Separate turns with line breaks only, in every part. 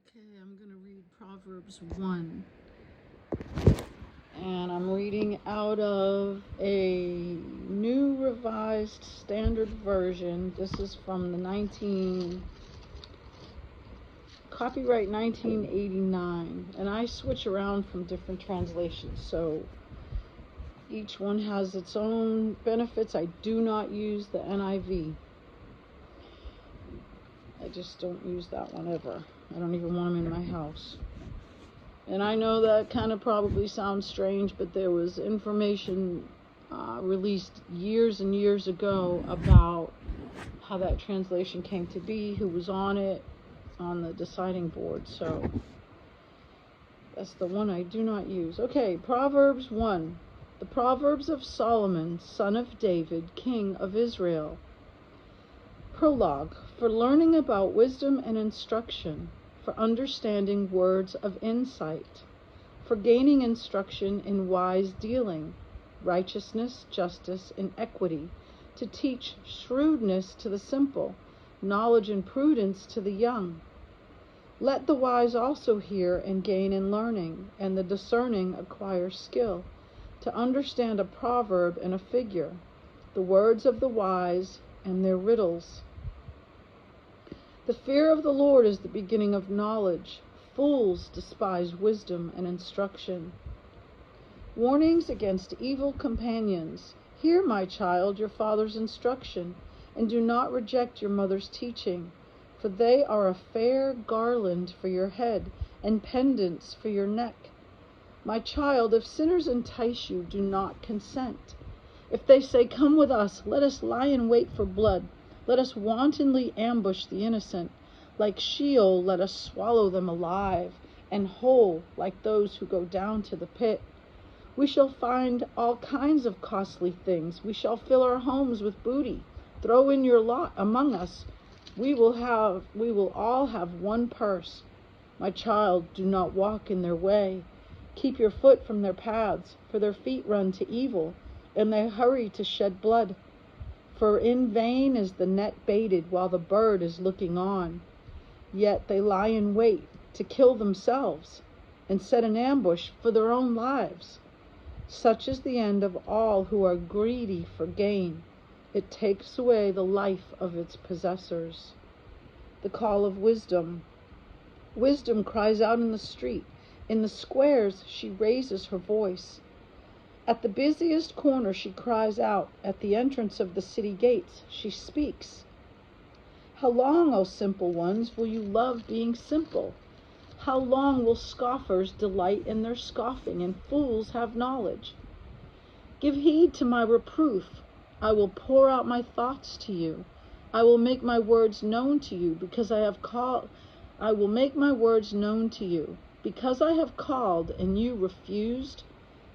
Okay, I'm going to read Proverbs 1. And I'm reading out of a New Revised Standard Version. This is from the copyright 1989. And I switch around from different translations, so each one has its own benefits. I do not use the NIV. I just don't use that one ever. I don't even want them in my house. And I know that kind of probably sounds strange, but there was information released years and years ago about how that translation came to be, who was on it, on the deciding board. So that's the one I do not use. Okay, Proverbs 1. The Proverbs of Solomon, son of David, king of Israel. Prologue. For learning about wisdom and instruction, for understanding words of insight, for gaining instruction in wise dealing, righteousness, justice, and equity, to teach shrewdness to the simple, knowledge and prudence to the young. Let the wise also hear and gain in learning, and the discerning acquire skill, to understand a proverb and a figure, the words of the wise and their riddles. The fear of the Lord is the beginning of knowledge. Fools despise wisdom and instruction. Warnings against evil companions. Hear, my child, your father's instruction, and do not reject your mother's teaching, for they are a fair garland for your head and pendants for your neck. My child, if sinners entice you, do not consent. If they say, come with us, let us lie in wait for blood. Let us wantonly ambush the innocent. Like Sheol, let us swallow them alive, and whole, like those who go down to the pit. We shall find all kinds of costly things. We shall fill our homes with booty. Throw in your lot among us. We will all have one purse. My child, do not walk in their way. Keep your foot from their paths, for their feet run to evil, and they hurry to shed blood. For in vain is the net baited while the bird is looking on. Yet they lie in wait to kill themselves and set an ambush for their own lives. Such is the end of all who are greedy for gain. It takes away the life of its possessors. The call of wisdom. Wisdom cries out in the street. In the squares she raises her voice. At the busiest corner she cries out. At the entrance of the city gates she speaks. How long, O simple ones, will you love being simple? How long will scoffers delight in their scoffing, and fools have knowledge? Give heed to my reproof. I will pour out my thoughts to you. I will make my words known to you, because I will make my words known to you. Because I have called and you refused,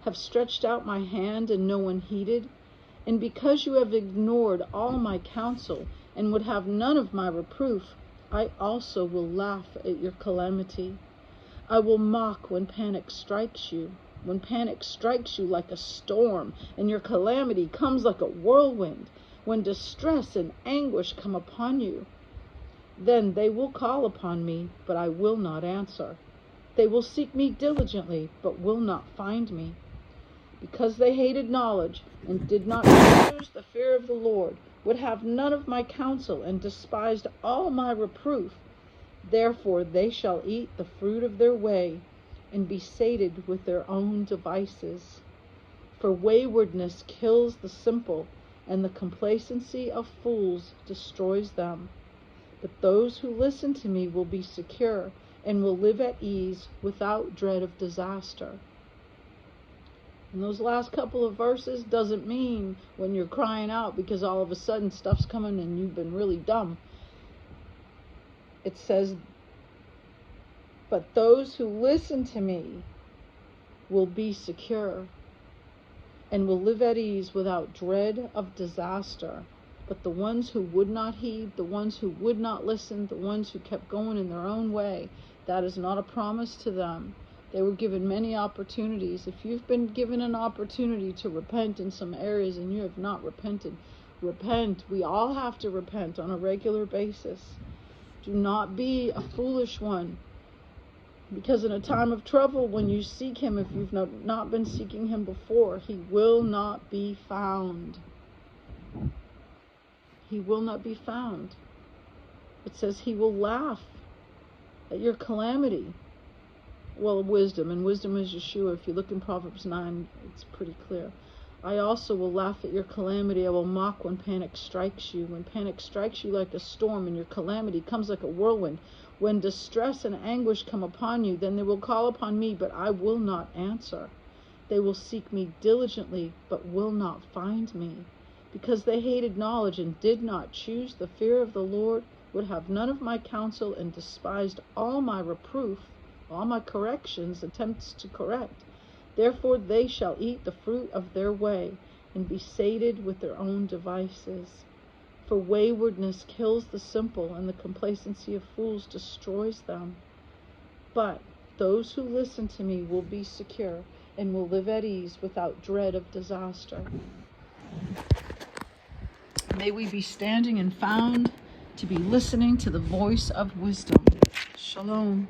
have stretched out my hand and no one heeded, and because you have ignored all my counsel and would have none of my reproof, I also will laugh at your calamity. I will mock when panic strikes you, when panic strikes you like a storm, and your calamity comes like a whirlwind, when distress and anguish come upon you. Then they will call upon me, but I will not answer. They will seek me diligently, but will not find me. Because they hated knowledge and did not choose the fear of the Lord, would have none of my counsel, and despised all my reproof, therefore they shall eat the fruit of their way, and be sated with their own devices. For waywardness kills the simple, and the complacency of fools destroys them. But those who listen to me will be secure, and will live at ease without dread of disaster. And those last couple of verses doesn't mean when you're crying out because all of a sudden stuff's coming and you've been really dumb. It says, but those who listen to me will be secure and will live at ease without dread of disaster. But the ones who would not heed, the ones who would not listen, the ones who kept going in their own way, that is not a promise to them. They were given many opportunities. If you've been given an opportunity to repent in some areas and you have not repented, repent. We all have to repent on a regular basis. Do not be a foolish one. Because in a time of trouble, when you seek him, if you've not been seeking him before, he will not be found. He will not be found. It says he will laugh at your calamity. Well, wisdom, and wisdom is Yeshua. If you look in Proverbs 9, it's pretty clear. I also will laugh at your calamity. I will mock when panic strikes you. When panic strikes you like a storm, and your calamity comes like a whirlwind. When distress and anguish come upon you, then they will call upon me, but I will not answer. They will seek me diligently, but will not find me. Because they hated knowledge and did not choose the fear of the Lord, would have none of my counsel, and despised all my reproof, all my corrections, attempts to correct. Therefore they shall eat the fruit of their way, and be sated with their own devices. For waywardness kills the simple, and the complacency of fools destroys them. But those who listen to me will be secure, and will live at ease without dread of disaster. May we be standing and found to be listening to the voice of wisdom. Shalom.